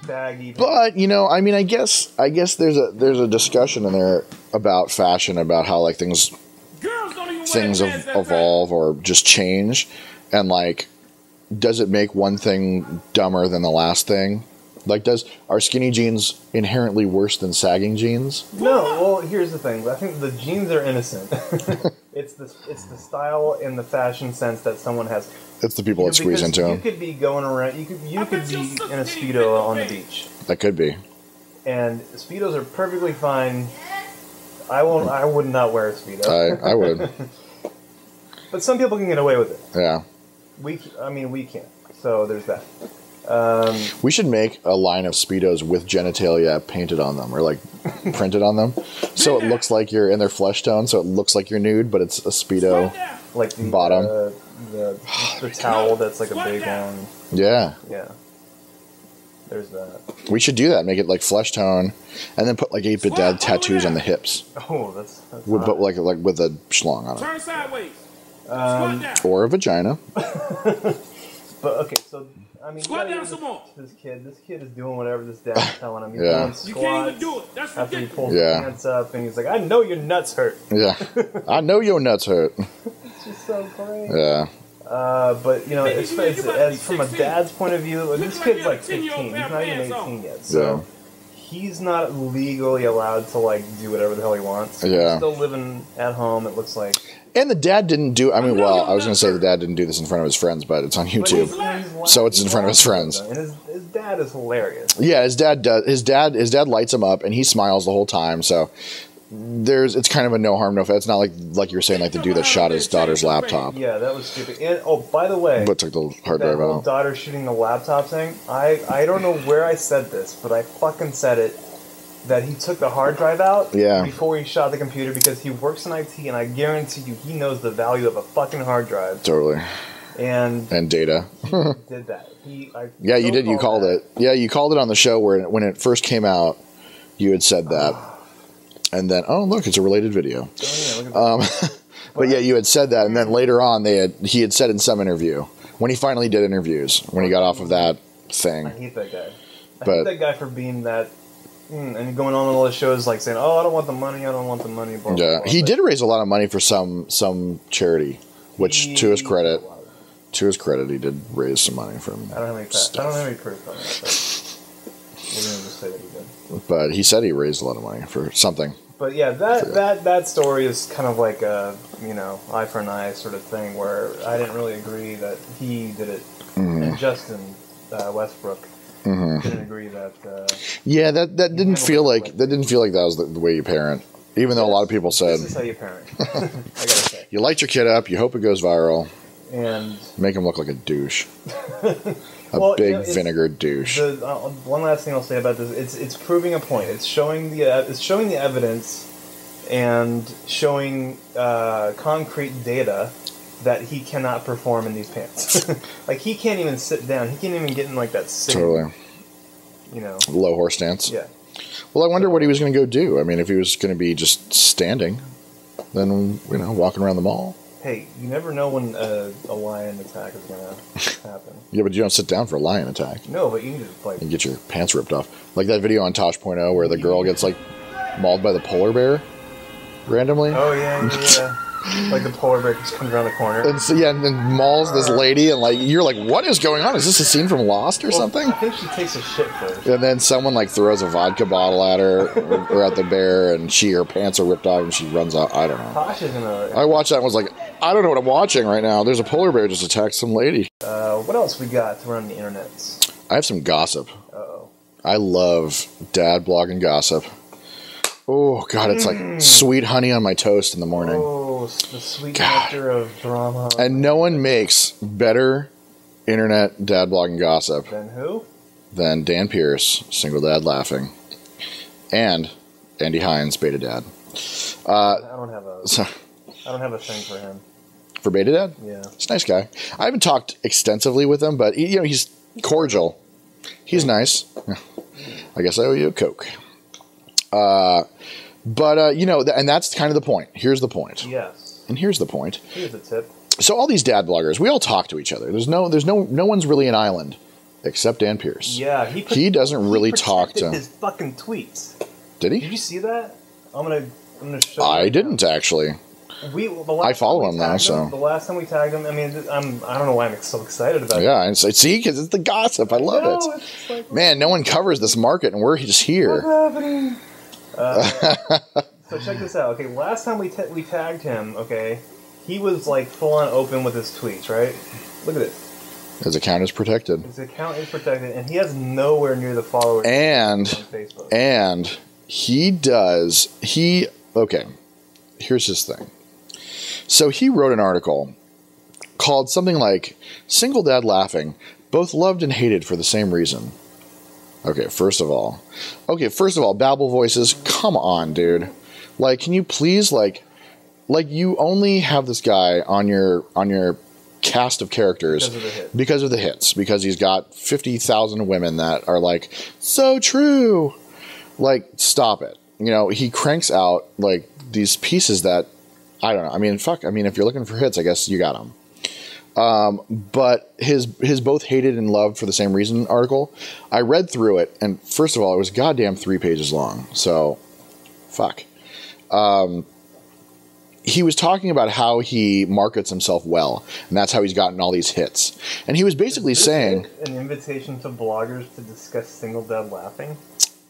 baggy. But I mean, I guess there's a discussion in there about fashion, about how like things evolve or just change, and like, does it make one thing dumber than the last thing? Like, are skinny jeans inherently worse than sagging jeans? No. Well, here's the thing. I think the jeans are innocent. It's the style and the fashion sense that someone has. It's the people that squeeze into them. You could be going around. You could be in a Speedo on the beach. That could be. And Speedos are perfectly fine. I would not wear a Speedo. I would. But some people can get away with it. Yeah. We can't. So there's that. We should make a line of Speedos with genitalia painted on them, or like printed on them, so it looks like you're in their flesh tone, so it looks like you're nude, but it's a Speedo like the bottom. The towel that's like a big one. Yeah. Yeah. There's that. We should do that. Make it like flesh tone, and then put like 8-bit dad tattoos on the hips. Oh, that's but like with a schlong on it. Turn sideways. Or a vagina. But okay, so I mean, Squat down some more. This kid is doing whatever this dad's telling him. He's Yeah. doing squats. You can't even do it. That's after he ridiculous. pulls his pants up, and he's like, "I know your nuts hurt." Yeah. I know your nuts hurt. It's just so great. Yeah. But you know, Hey, as you about to be from a 16. dad's point of view, this like kid's you like have a 10-year-old 15. He's pair of not even pants 18 on. yet, so he's not legally allowed to like do whatever the hell he wants. Yeah. He's still living at home. It looks like. And the dad didn't do. I mean, well, I was going to say the dad didn't do this in front of his friends, but it's on But YouTube, he's so it's in front of his friends. And his dad is hilarious. Yeah, his dad does. His dad lights him up, and he smiles the whole time. So it's kind of a no harm, no foul. It's not like you were saying, like the dude that shot his daughter's laptop, Yeah, that was stupid. And oh, by the way, but took the hard that drive whole out. daughter shooting the laptop thing. I don't know where I said this, but I fucking said it. That he took the hard drive out before he shot the computer because he works in IT, and I guarantee you he knows the value of a fucking hard drive. Totally. And data. he did that. Yeah, you did. You called it. Yeah, you called it on the show when it first came out. You had said that, and then look, it's a related video. Oh, yeah, look at that. But yeah, you had said that, and then later on he had said in some interview when he finally did interviews when he got off of that thing. I hate that guy. I hate that guy for being that. And going on all the shows like saying, "Oh, I don't want the money. I don't want the money." Blah, Yeah, blah, blah. he did raise a lot of money for some charity, which to his credit, he did raise some money from. I don't have any proof on that. But we're gonna just say that he did. But he said he raised a lot of money for something. But yeah, that story is kind of like a eye for an eye sort of thing where I didn't really agree that he did it, and Justin Westbrook. Didn't agree that. Yeah, that didn't feel like that was the way you parent. Even though a lot of people said, "This is how you parent." I gotta say, you light your kid up, you hope it goes viral, and make him look like a douche, big vinegar douche. One last thing I'll say about this: it's proving a point. It's showing the evidence and showing concrete data that he cannot perform in these pants. Like he can't even sit down. He can't even get in like that sitting, Totally. Low horse stance. Yeah. Well, I wonder what he was going to go do. I mean, if he was going to be just standing, then walking around the mall. Hey, you never know when a lion attack is going to happen. Yeah, but you don't sit down for a lion attack. No, but you need to like You get your pants ripped off, like that video on Tosh.0 where the girl gets like mauled by the polar bear randomly. Oh yeah. Like the polar bear just comes around the corner. And so, and then mauls this lady, and like you're like, what is going on? Is this a scene from Lost or something? I think she takes a shit first. And then someone like throws a vodka bottle at her or at the bear, and her pants are ripped off, and she runs out. I don't know. Tosh is gonna. I watched that and was like, I don't know what I'm watching right now. There's a polar bear just attacked some lady. What else we got to run the internet? I have some gossip. Uh-oh. I love dad blogging gossip. Oh God, it's like sweet honey on my toast in the morning. Oh, the sweet nectar of drama. And no one makes better internet dad blogging gossip Then who? than Dan Pierce, Single Dad Laughing, and Andy Hines, Beta Dad. I don't have a thing for him. For Beta Dad? Yeah. He's a nice guy. I haven't talked extensively with him, but he's cordial. He's nice. I guess I owe you a Coke. And that's kind of the point. Here's the point. Yes. And here's the point. Here's the tip. So all these dad bloggers, we all talk to each other. No one's really an island except Dan Pierce. Yeah, he doesn't really talk to his fucking tweets. Did he? Did you see that? I'm gonna show you. I didn't actually. I follow him now, so the last time we tagged him, I mean, I don't know why I'm so excited about it. Yeah, and so, see, because it's the gossip. I love it. It's like, Man, no one covers this market, and we're just here. what's happening? So check this out. Okay, last time we tagged him, okay, he was like full on open with his tweets, right? Look at this. His account is protected. His account is protected, and he has nowhere near the followers And on Facebook. And okay, here's his thing. So he wrote an article called something like Single Dad Laughing, Both Loved and Hated for the Same Reason. Okay, first of all, Babble Voices, come on, dude. Like, can you please, like you only have this guy on your cast of characters because of the hits, because he's got 50,000 women that are like, so true. Like, stop it. He cranks out like these pieces that I don't know. I mean, fuck. I mean, if you're looking for hits, I guess you got them. But his both hated and loved for the same reason article, I read through it, and first of all, it was goddamn 3 pages long. So, fuck. He was talking about how he markets himself well, and that's how he's gotten all these hits. And he was basically saying... an invitation to bloggers to discuss single dad laughing?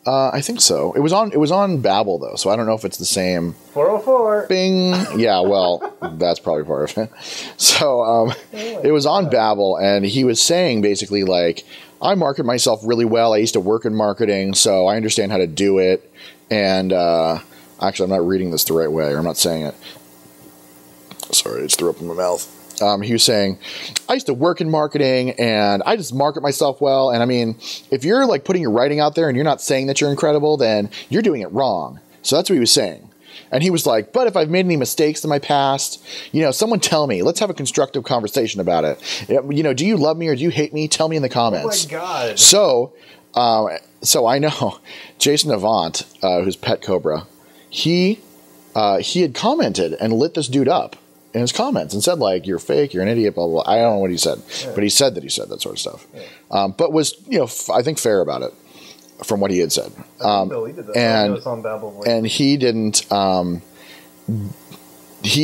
I think so. It was on Babbel, though, so I don't know if it's the same... 404! Bing! Yeah, well, that's probably part of it. So, it was on Babbel, and he was saying, basically, like, I market myself really well. I used to work in marketing, so I understand how to do it. And, actually, I'm not reading this the right way, or I'm not saying it. Sorry, I just threw up in my mouth. He was saying, I used to work in marketing, and I just market myself well. And I mean, if you're like putting your writing out there and you're not saying that you're incredible, then you're doing it wrong. So that's what he was saying. And he was like, but if I've made any mistakes in my past, you know, someone tell me. Let's have a constructive conversation about it. You know, do you love me or do you hate me? Tell me in the comments. Oh my God. So I know Jason Avant, who's Pet Cobra, he had commented and lit this dude up in his comments and said, like, you're fake, you're an idiot, blah, blah, blah. I don't know what he said, but he said that sort of stuff. Yeah. But was, you know, I think fair about it from what he had said. And he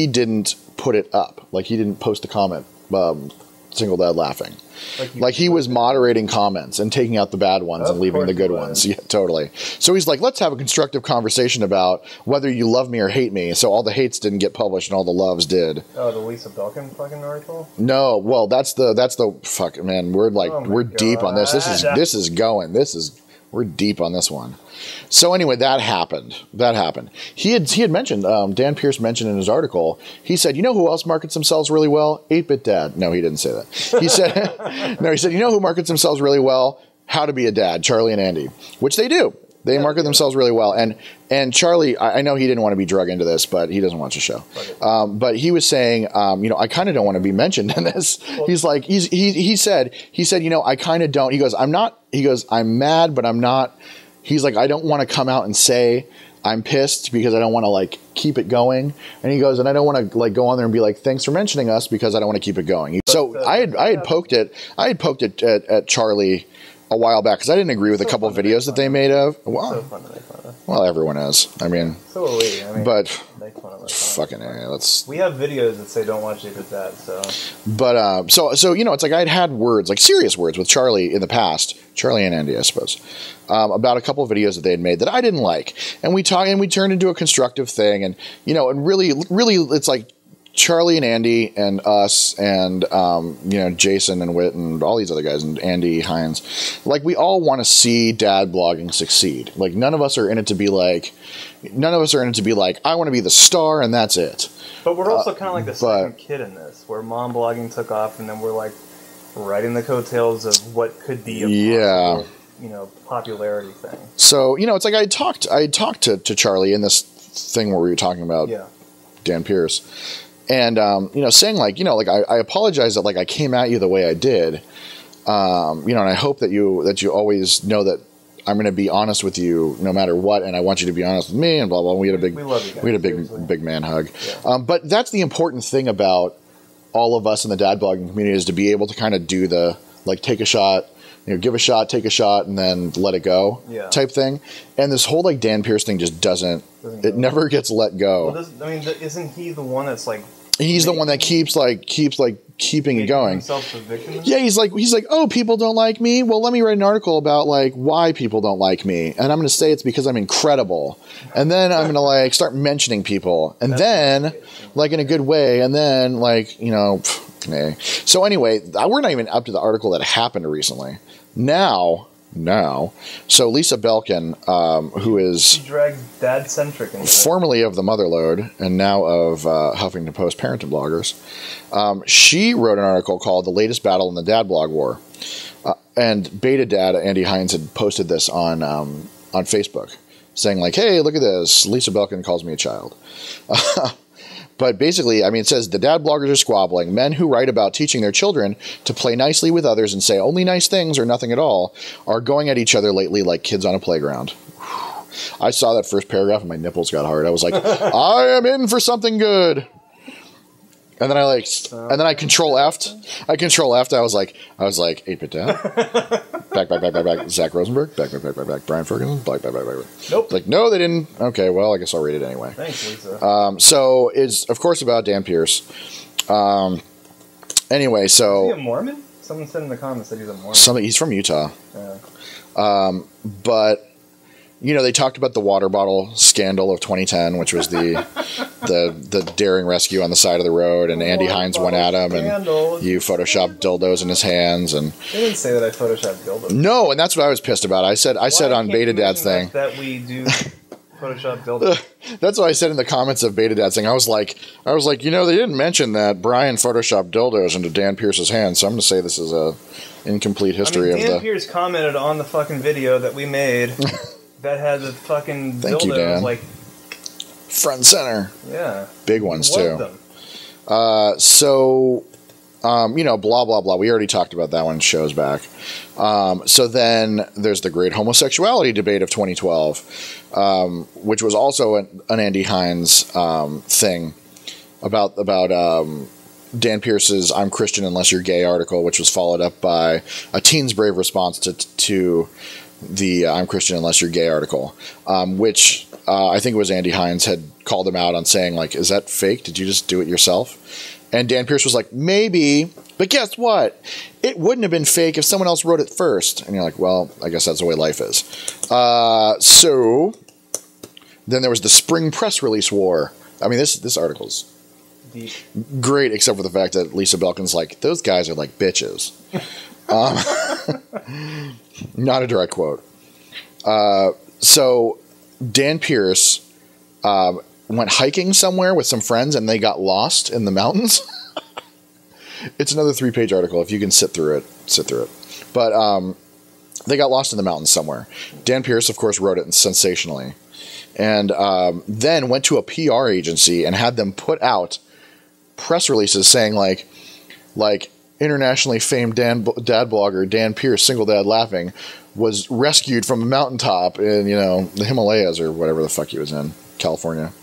didn't put it up. Like, he didn't post a comment, single dad laughing. Like he was moderating comments and taking out the bad ones and leaving the good ones. Yeah, totally. So he's like, let's have a constructive conversation about whether you love me or hate me. So all the hates didn't get published and all the loves did. Oh, the Lisa Belkin fucking article? No, well, that's the fuck, man. We're like, we're deep on this. We're deep on this one. So anyway, that happened. He had mentioned, Dan Pierce mentioned in his article, he said, you know who else markets themselves really well? 8-Bit Dad. No, he didn't say that. He said, you know who markets themselves really well? How to Be a Dad, Charlie and Andy, which they do. They market themselves really well. And Charlie, I know he didn't want to be drug into this, but he doesn't watch the show. But he was saying, you know, I kind of don't want to be mentioned in this. He's like, he said, you know, I kind of don't. He goes, I'm mad, but I'm not. He's like, I don't want to come out and say I'm pissed because I don't want to like keep it going. And he goes, and I don't want to like go on there and be like, thanks for mentioning us because I don't want to keep it going. So I had poked it at Charlie a while back because I didn't agree with a couple of videos that they made of. Well, so fun to make fun of. Well, everyone is. I mean, so are we. I mean, but fucking let's. We have videos that say don't watch it at that. So, but so you know, it's like I'd had words, like serious words, with Charlie in the past, Charlie and Andy, I suppose, about a couple of videos that they had made that I didn't like, and we turned into a constructive thing, and you know, and really, it's like Charlie and Andy and us and, you know, Jason and Whit and all these other guys and Andy Hines, like we all want to see dad blogging succeed. Like none of us are in it to be like, I want to be the star and that's it. But we're also kind of like the second kid in this, where mom blogging took off and then we're like riding the coattails of what could be a possible, you know, popularity thing. So, you know, it's like I talked to Charlie in this thing where we were talking about Dan Pierce. And, you know, saying like, you know, like I apologize that like I came at you the way I did, you know, and I hope that you always know that I'm going to be honest with you no matter what. And I want you to be honest with me and blah, blah. We had a big man hug. Yeah. But that's the important thing about all of us in the dad blogging community is to be able to kind of do the, like, take a shot, you know, give a shot, take a shot, and then let it go type thing. And this whole like Dan Pierce thing just doesn't never gets let go. Well, isn't he the one that's like, he's the one that keeps keeping it going. Himself the victim? Yeah, he's like, oh, people don't like me. Well, let me write an article about like why people don't like me, and I'm going to say it's because I'm incredible, and then I'm going to like start mentioning people, and then like in a good way, and then like you know, So anyway, we're not even up to the article that happened recently. Now, so Lisa Belkin, who is she dragged dad-centric into formerly of the Motherlode and now of Huffington Post Parenting Bloggers, she wrote an article called "The Latest Battle in the Dad Blog War," and Beta Dad Andy Hines had posted this on Facebook, saying like, "Hey, look at this! Lisa Belkin calls me a child." But basically, I mean, it says the dad bloggers are squabbling. Men who write about teaching their children to play nicely with others and say only nice things or nothing at all are going at each other lately like kids on a playground. I saw that first paragraph and my nipples got hard. I was like, I am in for something good. And then I control F. I was like 8-bit dad. back. Zach Rosenberg. Back. Brian Ferguson. Back. Nope. Like, no, they didn't. Okay, well, I guess I'll read it anyway. Thanks, Lisa. So it's of course about Dan Pierce. Anyway, so is he a Mormon? Someone said in the comments that he's a Mormon. He's from Utah. Yeah. But they talked about the water bottle scandal of 2010, which was the daring rescue on the side of the road, and Andy Hines went at him, and you photoshopped dildos in his hands, and they didn't say that I photoshopped dildos. No, and that's what I was pissed about. I said on Beta Dad's thing that we do Photoshop dildos. That's what I said in the comments of Beta Dad's thing. I was like, they didn't mention that Brian photoshopped dildos into Dan Pierce's hands, so I'm going to say this is a incomplete history of Dan Pierce commented on the fucking video that we made. That had the fucking Thank dildos you, Dan. like front and center. Yeah. Big ones too. Them. Blah blah blah. We already talked about that one shows back. So then there's the great homosexuality debate of 2012, which was also an Andy Hines thing about Dan Pierce's "I'm Christian unless you're gay" article, which was followed up by a Teen's Brave response to the "I'm Christian unless you're gay" article, which I think it was Andy Hines had called him out on saying, like, is that fake? Did you just do it yourself? And Dan Pierce was like, maybe, but guess what? It wouldn't have been fake if someone else wrote it first. And you're like, well, I guess that's the way life is. So then there was the spring press release war. I mean, this article's deep. Great, except for the fact that Lisa Belkin's like, those guys are like bitches. Not a direct quote. So Dan Pierce went hiking somewhere with some friends and they got lost in the mountains. It's another 3-page article. If you can sit through it. But they got lost in the mountains somewhere. Dan Pierce, of course, wrote it sensationally. And then went to a PR agency and had them put out press releases saying like internationally famed dad blogger Dan Pierce, single dad laughing, was rescued from a mountaintop in the Himalayas or whatever the fuck he was in, California,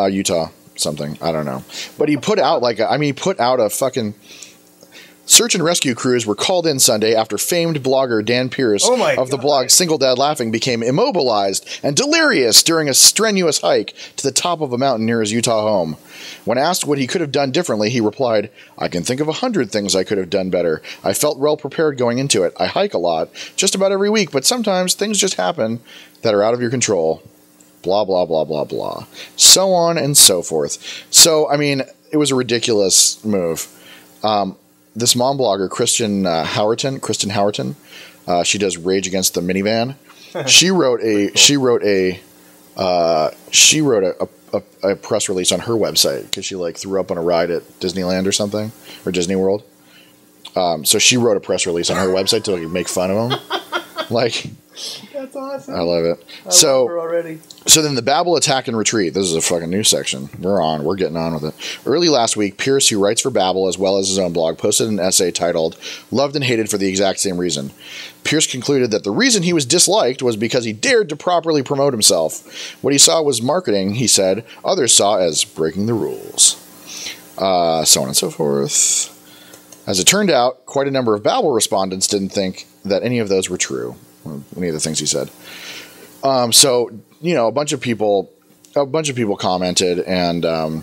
Utah, something, I don't know. But he put out a fucking search and rescue crews were called in Sunday after famed blogger Dan Pierce of the blog Single Dad Laughing became immobilized and delirious during a strenuous hike to the top of a mountain near his Utah home. When asked what he could have done differently, he replied, "I can think of 100 things I could have done better. I felt well prepared going into it. I hike a lot, just about every week, but sometimes things just happen that are out of your control." Blah, blah, blah, blah, blah. So on and so forth. So, I mean, it was a ridiculous move. This mom blogger, Kristen Howerton, she does Rage Against the Minivan. She wrote a press release on her website because she threw up on a ride at Disneyland or something, or Disney World. So she wrote a press release on her website to make fun of them. That's awesome. I love it. I love her already. So then the Babel attack and retreat. This is a fucking news section. We're getting on with it. Early last week, Pierce, who writes for Babel as well as his own blog, posted an essay titled "Loved and Hated for the Exact Same Reason." Pierce concluded that the reason he was disliked was because he dared to properly promote himself. What he saw was marketing, he said, others saw as breaking the rules. So on and so forth. As it turned out, quite a number of Babel respondents didn't think that any of those were true. Any of the things he said. So, a bunch of people commented, and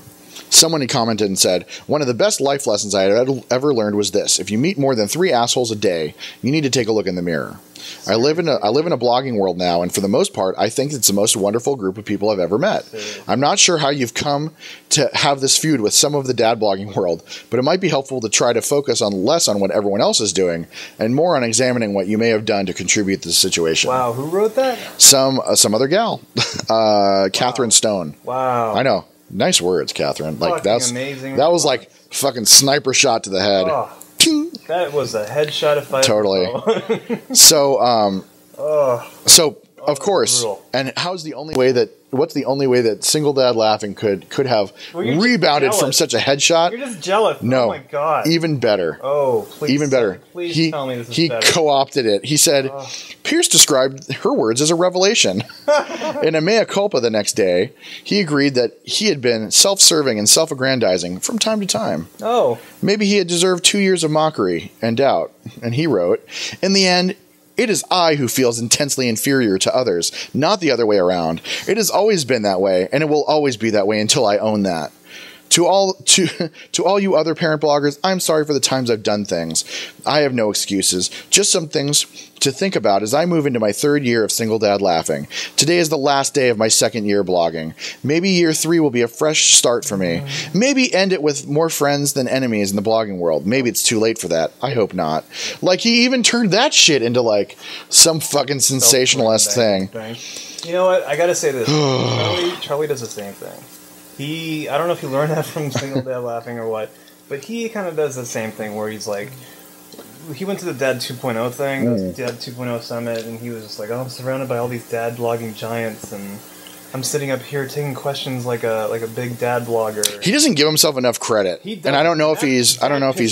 someone commented and said, "One of the best life lessons I had ever learned was this: if you meet more than 3 assholes a day, you need to take a look in the mirror." I live in a blogging world now, and for the most part, I think it's the most wonderful group of people I've ever met. I'm not sure how you've come to have this feud with some of the dad blogging world, but it might be helpful to try to focus less on what everyone else is doing and more on examining what you may have done to contribute to the situation. Wow, who wrote that? Some other gal, Catherine Stone. Wow, I know. Nice words, Catherine. That's amazing. That was like fucking sniper shot to the head. Oh. That was a headshot if I totally. So, Of course. Brutal. And what's the only way that Single Dad Laughing could have rebounded from such a headshot? You're just jealous. No. Oh my god. Even better. Oh, please. Even better. Please tell me this is better. He co-opted it. He said, Pierce described her words as a revelation. In a mea culpa the next day, he agreed that he had been self-serving and self-aggrandizing from time to time. Oh. Maybe he had deserved 2 years of mockery and doubt. And he wrote, in the end, it is I who feels intensely inferior to others, not the other way around. It has always been that way, and it will always be that way until I own that. To all you other parent bloggers, I'm sorry for the times I've done things. I have no excuses, just some things to think about as I move into my 3rd year of Single Dad Laughing. Today is the last day of my 2nd year blogging. Maybe year 3 will be a fresh start for me. Maybe end it with more friends than enemies in the blogging world. Maybe it's too late for that. I hope not. Like, he even turned that shit into, like, some fucking sensationalist thing. You know what? I gotta say this. Charlie does the same thing. I don't know if he learned that from Single Dad Laughing or what, but he kind of does the same thing where he's like, he went to the Dad 2.0 thing, the Dad 2.0 summit, and he was just like, oh, I'm surrounded by all these dad blogging giants, and I'm sitting up here taking questions like a big dad blogger. He doesn't give himself enough credit, and I don't know if he's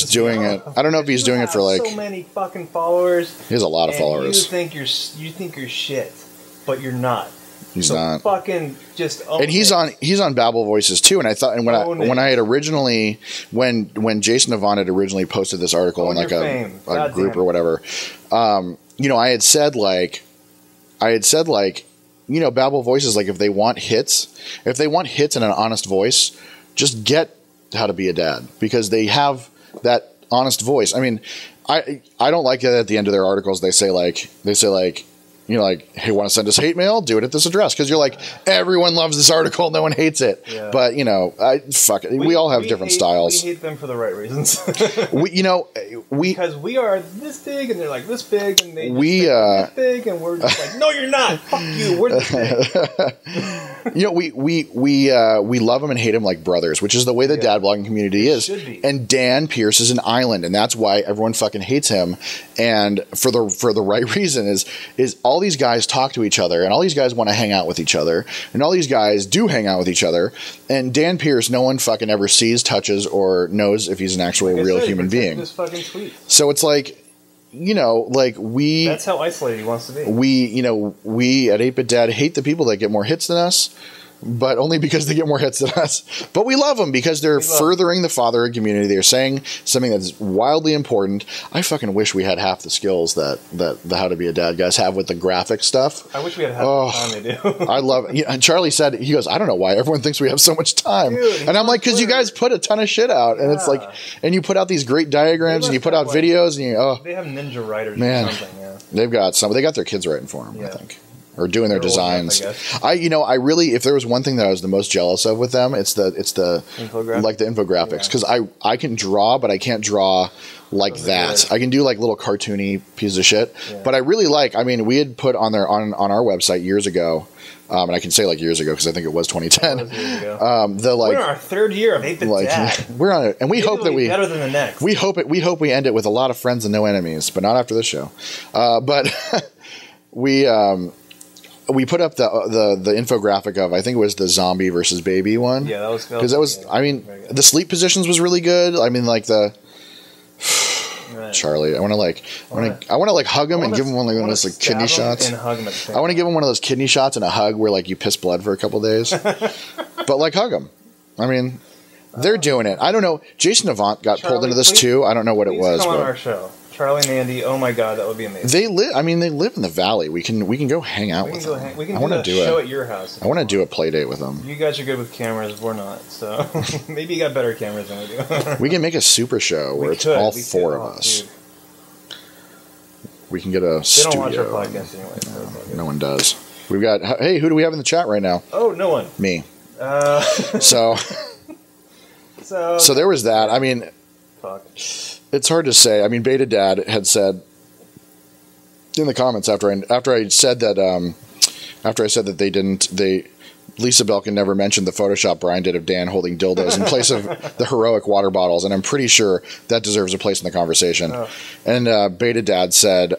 doing it. I don't know if he's doing it for like so many fucking followers. He has a lot of followers. You think you're shit, but you're not. He's not. Fucking just own and he's it. on Babel Voices too. And I thought, and when I had originally when Jason Avant had originally posted this article in like a group or whatever, you know, I had said like, you know, Babel Voices, like if they want hits and an honest voice, just get How to Be a Dad, because they have that honest voice. I mean, I don't like that at the end of their articles they say like. You know, like, hey, want to send us hate mail? Do it at this address. Because you're like, everyone loves this article, no one hates it. Yeah. But, you know, fuck it. We all have different styles. We hate them for the right reasons. Because we are this big, and they're like this big, and they this big, and we're just like, no, you're not. Fuck you. We're this big. You know, we love them and hate them like brothers, which is the way the dad blogging community is. Should be. And Dan Pierce is an island, and that's why everyone fucking hates him. And for the right reason is all these guys talk to each other, and all these guys want to hang out with each other, and all these guys do hang out with each other. And Dan Pierce, no one fucking ever sees, touches, or knows if he's an actual real human being. This fucking tweet. So it's like, you know, like that's how isolated he wants to be. We at 8-Bit Dad hate the people that get more hits than us, but only because they get more hits than us. But we love them because they're furthering the fatherhood community. They're saying something that's wildly important. I fucking wish we had half the skills that the How to Be a Dad guys have with the graphic stuff. I wish we had half the time they do. I love it. And Charlie said, he goes, I don't know why everyone thinks we have so much time. Dude, and I'm like, because you guys put a ton of shit out. And it's like, and you put out these great diagrams and you put out videos. And they have ninja writers man, or something. Yeah. They got their kids writing for them, I think. Or doing their designs. I really, if there was one thing that I was the most jealous of with them, it's the like the infographics, because I can draw, but I can't draw like that. I can do like little cartoony pieces of shit, but I really like. I mean, we had put on our website years ago, and I can say like years ago because I think it was 2010. We're in our 3rd year of 8-Bit Dad. We're on it, and we hope that we better than the next. We hope we end it with a lot of friends and no enemies, but not after this show. But we put up the infographic of, I think it was the zombie versus baby one. Yeah, that was because that was. I mean, the sleep positions was really good. I mean, like the Charlie. I want to hug him and give him one of those like kidney shots. And hug him at the same I want to give him one of those kidney shots and a hug where like you piss blood for a couple days, but like hug him. I mean, they're doing it. I don't know. Jason Avant got pulled into this too. I don't know what it was. Come on our show. Charlie and Andy, oh my god, that would be amazing. They live in the valley. We can go hang out with them. We can do a show at your house. I want to do a play date with them. You guys are good with cameras, we're not. So maybe you got better cameras than we do. We can make a super show where it's all four of us. Dude. We can get a studio. They don't watch our podcast anyway. No one does. We've got. Hey, who do we have in the chat right now? Oh, no one. Me. So there was that. I mean, fuck. It's hard to say. I mean, Beta Dad had said in the comments after I said that Lisa Belkin never mentioned the Photoshop Brian did of Dan holding dildos in place of the heroic water bottles, and I'm pretty sure that deserves a place in the conversation. Oh. And Beta Dad said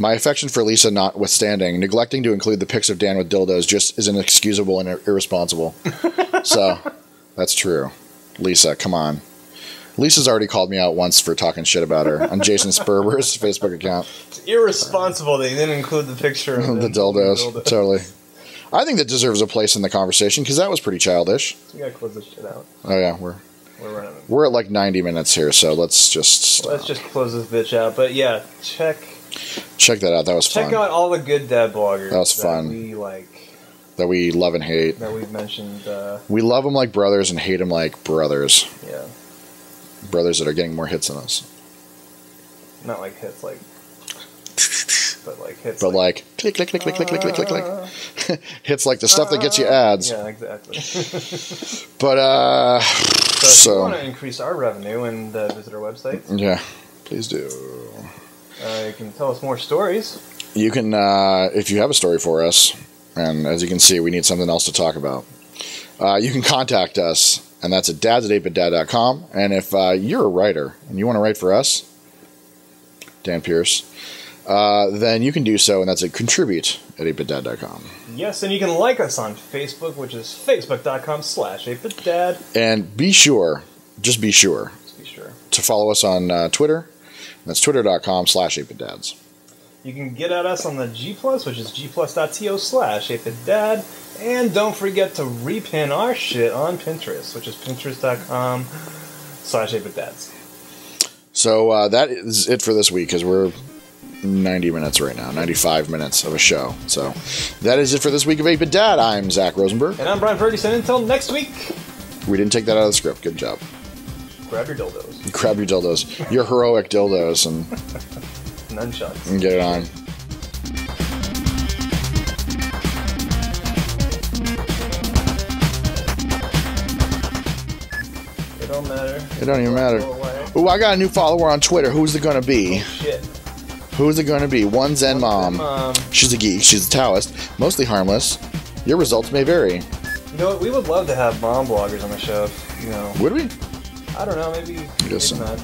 My affection for Lisa notwithstanding, neglecting to include the pics of Dan with dildos just is inexcusable and irresponsible. So, that's true. Lisa, come on. Lisa's already called me out once for talking shit about her on Jason Sperber's Facebook account. It's irresponsible that you didn't include the picture of the dildos. Totally. I think that deserves a place in the conversation because that was pretty childish. We gotta close this shit out. Oh yeah, we're at like 90 minutes here, so let's just close this bitch out. But yeah, check that out. That was fun. Check out all the good dad bloggers. That was fun. That we love and hate. That we've mentioned. We love them like brothers and hate them like brothers. Yeah. Brothers that are getting more hits than us. Not like hits, like. But like hits. But like click click click click click click click click click. Hits like the stuff that gets you ads. Yeah, exactly. But if you want to increase our revenue and visit our website. Yeah, please do. You can tell us more stories. You can, if you have a story for us, and as you can see, we need something else to talk about. You can contact us, and that's at dads@8bitdad.com. And if you're a writer and you want to write for us, Dan Pierce, then you can do so, and that's at contribute@8bitdad.com. Yes, and you can like us on Facebook, which is facebook.com/8bitdad. And be sure to follow us on Twitter. That's twitter.com/8bitdads. You can get at us on the G+, which is g+.to/8bitdad. And don't forget to repin our shit on Pinterest, which is pinterest.com/8bitdads. So that is it for this week, because we're 90 minutes right now, 95 minutes of a show. So that is it for this week of 8-Bit Dad. I'm Zach Rosenberg. And I'm Brian Ferguson. Until next week. We didn't take that out of the script. Good job. Grab your dildos. Grab your dildos. Your heroic dildos. And nunchucks. And get it on. It don't matter. It don't even matter. Ooh, I got a new follower on Twitter. Who's it gonna be? Oh, shit. Who's it gonna be? One Zen Mom. She's a geek. She's a Taoist. Mostly harmless. Your results may vary. You know what? We would love to have mom bloggers on the show. If, Would we? I don't know. Maybe. Yes, not.